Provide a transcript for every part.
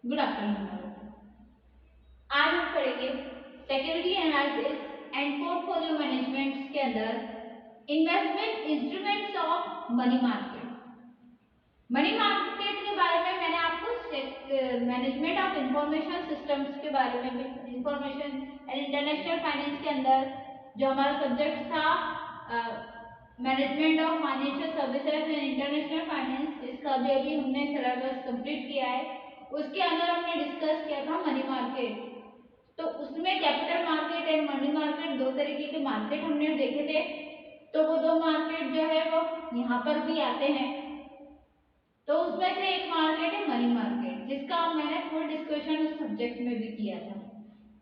Good afternoon. आज हम पढ़ेंगे security analysis and portfolio management के अंदर investment instruments of money market. Money market के बारे में मैंने आपको मैनेजमेंट ऑफ इंफॉर्मेशन सिस्टम्स के बारे में भी, इंफॉर्मेशन एंड इंटरनेशनल फाइनेंस के अंदर जो हमारा सब्जेक्ट था management of financial services and international finance, जिसका अभी हमने सिलेबस कंप्लीट किया है, उसके अंदर हमने डिस्कस किया था मनी मार्केट। तो उसमें capital market and money market दो तरीके के मार्केट हमने देखे थे। तो वो दो मार्केट जो है वो यहाँ पर भी आते हैं। तो उसमें से एक मार्केट है मनी मार्केट, जिसका मैंने फुल डिस्कशन उस सब्जेक्ट में भी किया था।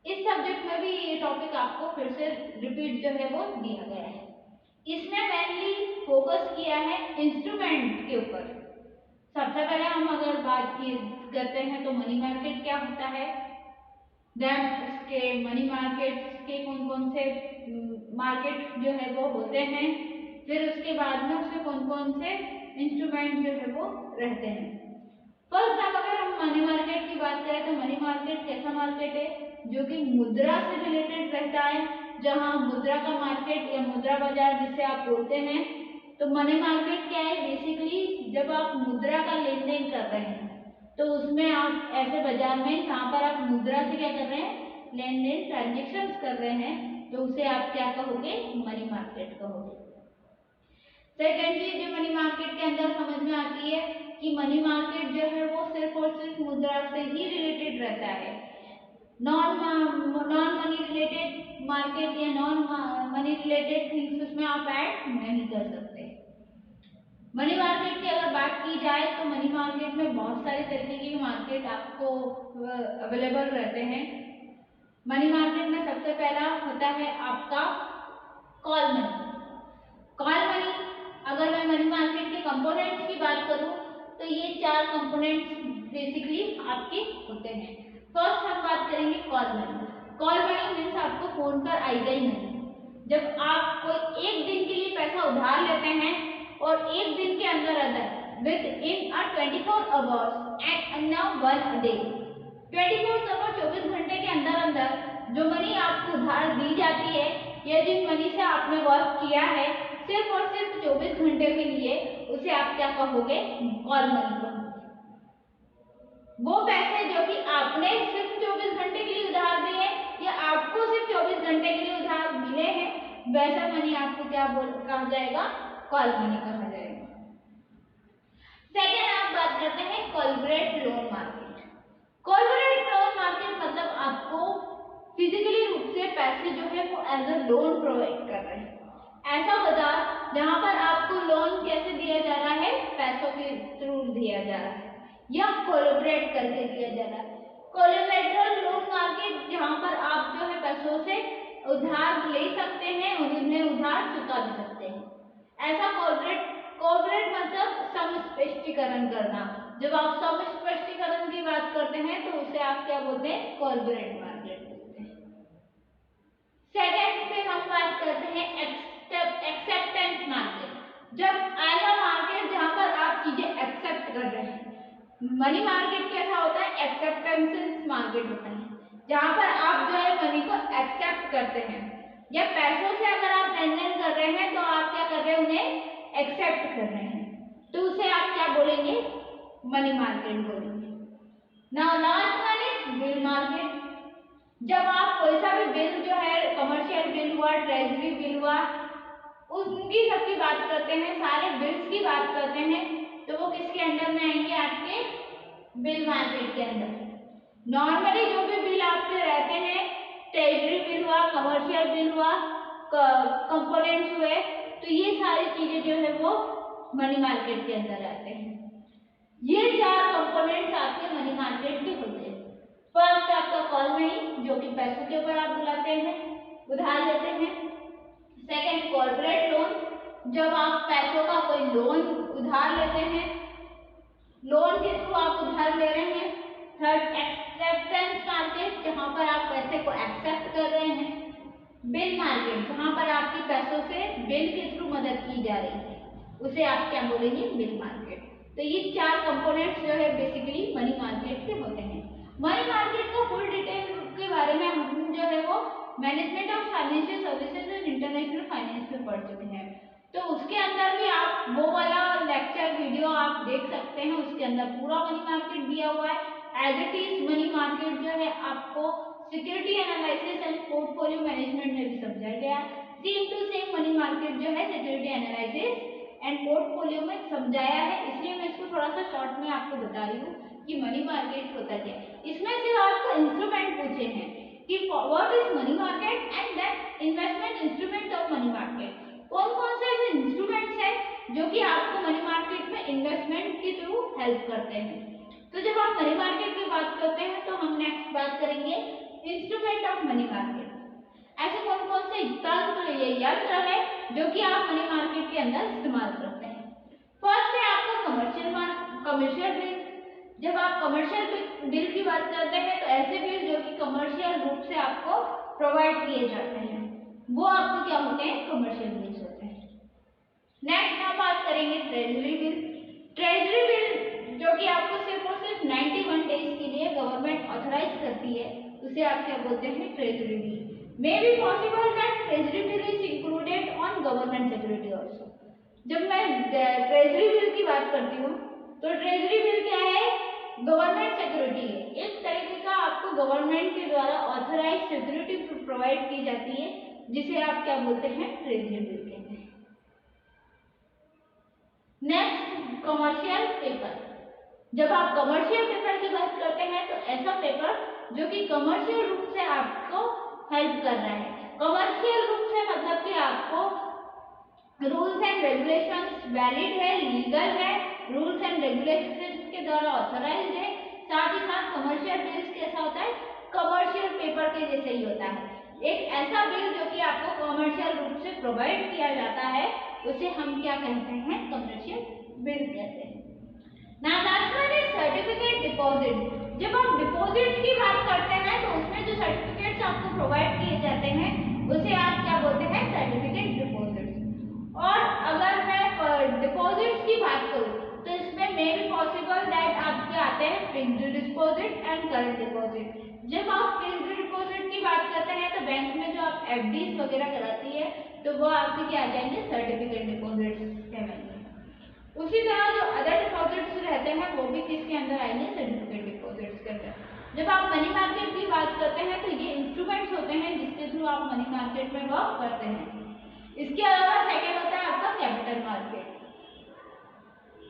इस सब्जेक्ट में भी ये टॉपिक आपको फिर से रिपीट जो है वो दिया गया है। इसमें मेनली फोकस किया है इंस्ट्रूमेंट के ऊपर। सबसे पहले हम अगर बात करते हैं तो मनी मार्केट क्या होता है, देन उसके मनी मार्केट के कौन कौन से मार्केट जो है वो होते हैं, फिर उसके बाद में उसमें कौन कौन से इंस्ट्रूमेंट जो है वो रहते हैं। फर्स्ट अब अगर हम मनी मार्केट की बात करें तो मनी मार्केट कैसा मार्केट है जो कि मुद्रा से रिलेटेड रहता है, जहां मुद्रा का मार्केट या मुद्रा बाजार जिसे आप बोलते हैं। तो मनी मार्केट क्या है, बेसिकली जब आप मुद्रा का लेन देन कर रहे हैं तो उसमें आप ऐसे बाजार में जहाँ पर आप मुद्रा से क्या कर रहे हैं, लेन देन ट्रांजेक्शन कर रहे हैं, तो उसे आप क्या कहोगे, मनी मार्केट कहोगे। सेकेंड चीज जो मनी मार्केट के अंदर समझ में आती है कि मनी मार्केट जो है वो सिर्फ और सिर्फ मुद्रा से ही रिलेटेड रहता है। नॉन मनी रिलेटेड मार्केट या नॉन मनी रिलेटेड थिंग्स उसमें आप ऐड नहीं कर सकते। मनी मार्केट की अगर बात की जाए तो मनी मार्केट में बहुत सारे तरीके के मार्केट आपको अवेलेबल रहते हैं। मनी मार्केट में सबसे पहला होता है आपका कॉल मनी। कॉल मनी, अगर मैं मनी मार्केट के कंपोनेंट्स की बात करूं तो ये चार कंपोनेंट्स बेसिकली आपके होते हैं। फर्स्ट हम बात करेंगे call money. Call money means आपको फोन पर आई गई मनी। जब आप कोई एक दिन के लिए पैसा उधार लेते हैं और एक दिन के अंदर within 24 hours and now 1 day, 24 hour 24 घंटे के अंदर जो मनी आपको उधार दी जाती है या जिन मनी से आपने वर्क किया है सिर्फ और सिर्फ 24 घंटे के लिए, उसे आप क्या कहोगे, कॉल मनी कहोगे। वो पैसे जो कि आपने सिर्फ 24 घंटे के लिए उधार दिए या आपको सिर्फ 24 घंटे के लिए उधार मिले हैं, वैसा मनी आपको क्या कहा जाएगा, कॉल मनी कहा जाएगा। सेकेंड आप बात करते हैं corporate loan market. Corporate loan market मतलब आपको फिजिकली रूप से पैसे जो है वो एज अ लोन प्रोवाइड कर रहे हैं। ऐसा बाजार जहां पर आपको लोन कैसे दिया जा रहा है, पैसों के थ्रू दिया जा रहा है या कोलैबोरेट करके दिया जा रहा है। कोलैबोरेटरल लोन मार्केट जहां पर आप जो है पैसों से उधार ले सकते हैं और उन्हें उधार चुका भी सकते हैं। ऐसा कॉर्पोरेट मतलब सम स्पष्टीकरण करना। जब आप सम स्पष्टीकरण की बात करते हैं तो उसे आप क्या बोलते हैं, कॉर्पोरेट मार्केट बोलते हैं। सेकेंड पे हम बात करते हैं एक्सेप्टेंस मार्केट। जब ऐसा मार्केट जहां पर आप चीजें एक्सेप्ट कर रहे हैं। मनी मार्केट कैसा होता है, एक्सेप्टेंस मार्केट होता है, जहां पर आप जो है मनी को एक्सेप्ट करते हैं या पैसों से अगर आप लेन देन कर रहे हैं तो आप क्या कर रहे हैं, उन्हें एक्सेप्ट कर रहे हैं, तो उसे आप क्या बोलेंगे, मनी मार्केट बोलेंगे। Now last one is bill market. जब आप कोई सा भी बिल जो है, कमर्शियल बिल हुआ, ट्रेजरी बिल हुआ, उनकी सबकी बात करते हैं, सारे बिल्स की बात करते हैं, तो वो किसके अंडर में आएंगे, आपके बिल मार्केट के अंदर। नॉर्मली जो भी बिल आपके रहते हैं, ट्रेजरी बिल हुआ, कमर्शियल बिल हुआ, कंपोनेंट्स हुए, तो ये सारी चीजें जो है वो मनी मार्केट के अंदर आते हैं। ये चार कंपोनेंट्स आपके मनी मार्केट के होते हैं। फर्स्ट आपका कॉल मनी जो कि पैसों के ऊपर आप बुलाते हैं, उधार लेते हैं। सेकंड कॉर्पोरेट लोन, जब आप पैसों का कोई लोन उधार लेते हैं, लोन के थ्रू आप उधार ले रहे हैं। थर्ड एक्सेप्टेंस मार्केट, जहां पर आप पैसे को एक्सेप्ट कर रहे हैं। बिल मार्केट, जहां पर आपकी पैसों से बिल के थ्रू मदद की जा रही है, उसे आप क्या बोलेंगे, बिल मार्केट। तो ये चार कंपोनेंट्स जो है बेसिकली मनी मार्केट के होते हैं। मनी मार्केट का फुल डिटेल के बारे में हम जो है वो management of financial services and international finance में पढ़ चुके हैं। तो उसके अंदर भी आप वो वाला लेक्चर वीडियो आप देख सकते हैं, उसके अंदर पूरा मनी मार्केट दिया हुआ है। As it is money market जो है आपको security analysis and portfolio management में भी समझाया गया है। Same to same money market जो है सिक्योरिटी एनालिसिस एंड पोर्टफोलियो में समझाया है, इसलिए मैं इसको थोड़ा सा शॉर्ट में आपको बता रही हूँ कि मनी मार्केट होता क्या है। इसमें से आपको इंस्ट्रूमेंट पूछे हैं कि what is money market and then investment instrument of money market. कौन कौन से ऐसे इंस्ट्रूमेंट्स हैं जो कि आपको मनी मार्केट में इन्वेस्टमेंट के थ्रू हेल्प करते हैं। तो जब आप मनी मार्केट की बात करते हैं तो हम नेक्स्ट बात करेंगे इंस्ट्रूमेंट ऑफ मनी मार्केट। ऐसे कौन कौन से तंत्र या यंत्र है जो कि आप मनी मार्केट के अंदर इस्तेमाल करते हैं। फर्स्ट है आपका कमर्शियल बिल। जब आप कमर्शियल बिल की बात करते हैं तो ऐसे बिल जो कि कमर्शियल रूप से आपको प्रोवाइड किए जाते हैं वो आपको क्या होते हैं, कमर्शियल बिल्स होते हैं। नेक्स्ट हम बात करेंगे ट्रेजरी बिल। ट्रेजरी बिल जो कि आपको सिर्फ और सिर्फ 91 डेज के लिए गवर्नमेंट ऑथराइज करती है, उसे आप क्या बोलते हैं, treasury bill. May be possible that treasury bill is included on government security also. जब मैं ट्रेजरी बिल की बात करती हूँ तो ट्रेजरी बिल क्या है, गवर्नमेंट सिक्योरिटी है, एक तरीके का आपको गवर्नमेंट के द्वारा ऑथराइज सिक्योरिटी प्रोवाइड की जाती है जिसे आप क्या बोलते हैं, ट्रेजरी बिल कहते हैं। Next commercial paper. जब आप कमर्शियल पेपर की बात करते हैं तो ऐसा पेपर जो कि कमर्शियल रूप से आपको हेल्प कर रहा है। कमर्शियल रूप से मतलब कि आपको रूल्स एंड रेगुलेशंस वैलिड है, लीगल है, रूल्स एंड रेगुलेशंस के द्वारा ऑथराइज्ड है। साथ ही साथ कमर्शियल बिल्स कैसा होता है, कमर्शियल पेपर के जैसे ही होता है। एक ऐसा बिल जो कि आपको कमर्शियल रूप से प्रोवाइड किया जाता है उसे हम क्या कहते हैं, कमर्शियल बिल कहते हैं। Now last one is certificate deposit. जब आप डिपॉजिट की बात करते हैं तो उसमें जो सर्टिफिकेट्स आपको प्रोवाइड किए जाते हैं उसे आप क्या बोलते हैं, सर्टिफिकेट डिपॉजिट। और अगर मैं डिपॉजिट्स की बात करूं तो इसमें मे बी पॉसिबल दैट आपके आते हैं fixed deposit and current deposit. जब आप फिक्स्ड डिपॉजिट की बात करते हैं तो बैंक में जो आप एफडीज वगैरह कराती है तो वो आपके क्या आ जाएंगे, सर्टिफिकेट डिपॉजिट्स कहलाएंगे। उसी तरह जो अदर डिपॉजिट्स रहते हैं वो भी किसके अंदर आएंगे, सर्टिफिकेट डिपॉजिट्स के अंदर। जब आप मनी मार्केट की बात करते हैं तो ये इंस्ट्रूमेंट्स होते हैं जिसके थ्रू आप मनी मार्केट में वर्क करते हैं। इसके अलावा सेकंड होता है आपका कैपिटल मार्केट।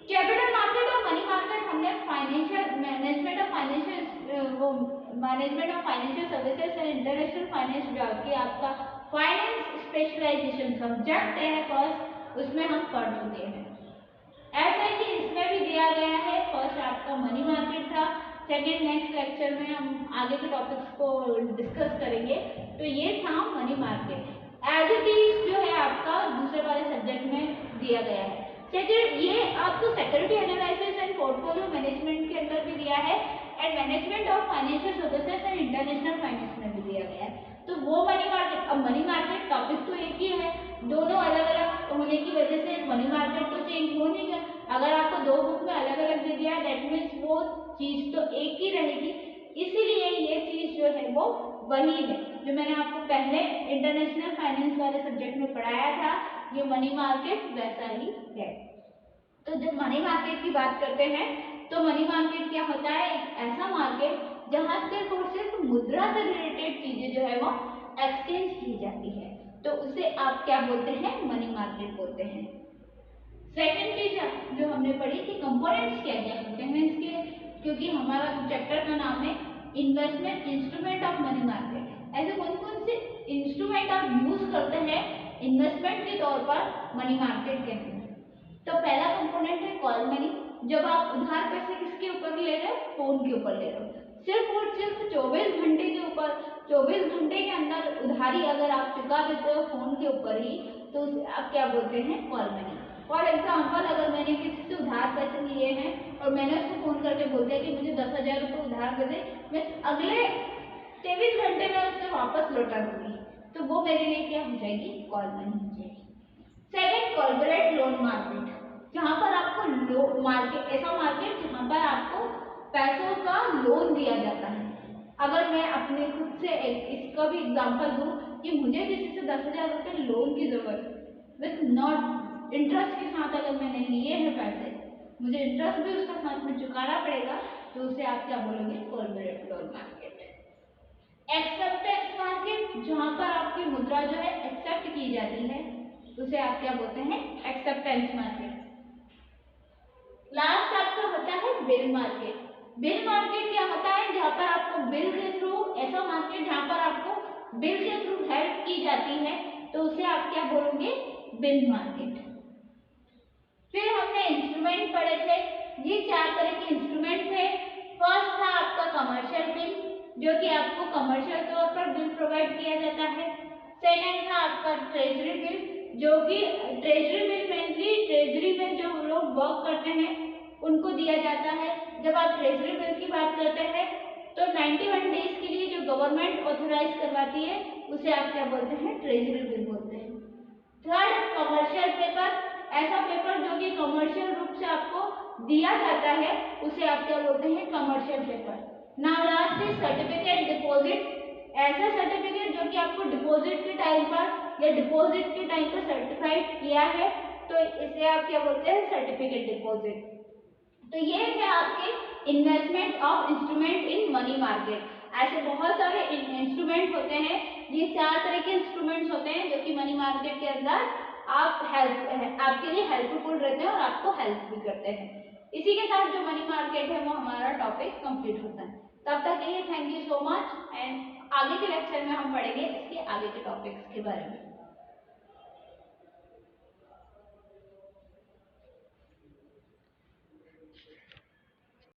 कैपिटल मार्केट और मनी मार्केट हमने financial management of financial services and international finance जो कि आपका फाइनेंस स्पेशलाइजेशन सब्जेक्ट है फर्स्ट, उसमें हम पढ़ चुके हैं। ऐसे ही इसमें भी दिया गया है, फर्स्ट आपका मनी मार्केट था, सेकेंड नेक्स्ट लेक्चर में हम आगे के टॉपिक्स को डिस्कस करेंगे। तो ये था money market, as it is जो है आपका दूसरे वाले सब्जेक्ट में दिया गया है। सेकेंड ये आपको security analysis and portfolio management के अंदर भी दिया है and management of financial services and international finance में भी दिया गया है। तो वो मनी मार्केट, अब मनी मार्केट टॉपिक तो एक ही है, दोनों अलग अलग होने की वजह से मनी मार्केट तो चेंज हो नहीं गया। अगर आपको दो बुक में अलग अलग दे दिया है दैट मीन्स वो चीज तो एक ही रहेगी, इसीलिए ये चीज जो है वो वही है जो मैंने आपको पहले इंटरनेशनल फाइनेंस वाले सब्जेक्ट में पढ़ाया था, ये मनी मार्केट वैसा ही है। तो जब मनी मार्केट की बात करते हैं तो मनी मार्केट क्या होता है, एक ऐसा मार्केट जहां सिर्फ और सिर्फ मुद्रा से रिलेटेड चीजें जो है वो एक्सचेंज की जाती है, तो उसे आप क्या बोलते हैं, मनी मार्केट बोलते हैं। सेकंड चीज जो हमने पढ़ी कि कंपोनेंट्स क्या क्या होते हैं इसके, क्योंकि हमारा चैप्टर का नाम है investment instrument of money market. ऐसे कौन कौन से इंस्ट्रूमेंट आप यूज करते हैं इन्वेस्टमेंट के तौर पर मनी मार्केट के अंदर। तो पहला कंपोनेंट है कॉल मनी। जब आप उधार पैसे किसके ऊपर ले रहे हो, फोन के ऊपर ले रहे हो, सिर्फ और सिर्फ 24 घंटे के ऊपर, 24 घंटे के अंदर उधारी अगर आप चुका देते हो फोन के ऊपर ही तो उसे आप क्या बोलते हैं, कॉल मनी। फॉर एग्जाम्पल अगर मैंने किसी से उधार पैसे लिए हैं और मैंने उसको फोन करके बोल दिया कि मुझे 10,000 रुपये उधार दे दे, मैं अगले 23 घंटे में उससे वापस लौटा दूंगी, तो वो मेरे लिए क्या हो जाएगी, कॉल मनी हो जाएगी। सेकेंड कॉर्पोरेट लोन मार्केट, जहाँ पर आपको मार्केट, ऐसा मार्केट जहाँ पर आपको पैसों का लोन दिया जाता है। अगर मैं अपने खुद से इसका भी एग्जांपल दूं कि मुझे किसी से 10,000 रुपये लोन की जरूरत विथ नॉट इंटरेस्ट के साथ अगर मैंने लिए हैं पैसे, मुझे इंटरेस्ट भी उसका साथ में चुकाना पड़ेगा, तो उसे आप क्या बोलोगे? Corporate loan market. Acceptance market, जहां पर आपकी मुद्रा जो है एक्सेप्ट की जाती है, उसे आप क्या बोलते हैं? Acceptance market. लास्ट आपका होता है बिल मार्केट। बिल मार्केट क्या होता है? जहां पर आपको बिल के थ्रू, ऐसा मार्केट जहां पर आपको बिल के थ्रू हेल्प की जाती है, तो उसे आप क्या बोलोगे? Bill market. फिर हमने इंस्ट्रूमेंट पढ़े थे, ये 4 तरह के इंस्ट्रूमेंट थे। फर्स्ट था आपका कमर्शियल बिल, जो कि आपको कमर्शियल तौर पर बिल प्रोवाइड किया जाता है। सेकंड था आपका ट्रेजरी बिल, जो कि ट्रेजरी बिल मेनली ट्रेजरी में जो लोग वर्क करते हैं उनको दिया जाता है। जब आप ट्रेजरी बिल की बात करते हैं तो 91 डेज के लिए जो गवर्नमेंट ऑथराइज करवाती है, उसे आप क्या बोलते हैं? ट्रेजरी बिल बोलते हैं। थर्ड, कमर्शियल पेपर, ऐसा पेपर जो कि कमर्शियल रूप से आपको दिया जाता है, उसे आप क्या बोलते हैं? Commercial paper. Now last is certificate deposit, ऐसा सर्टिफिकेट जो कि आपको डिपॉजिट के टाइम पर या डिपॉजिट के टाइम पर सर्टिफाइड किया है, तो इसे आप क्या बोलते हैं? Certificate deposit. तो ये है आपके investment of instrument in money market. ऐसे बहुत सारे इंस्ट्रूमेंट होते हैं, ये 4 तरह के इंस्ट्रूमेंट्स होते हैं जो कि मनी मार्केट के अंदर आपके लिए हेल्पफुल रहते हैं और आपको हेल्प भी करते हैं। इसी के साथ जो मनी मार्केट है वो हमारा टॉपिक कंप्लीट होता है। तब तक के लिए thank you so much, and आगे के लेक्चर में हम पढ़ेंगे इसके आगे के टॉपिक्स के बारे में।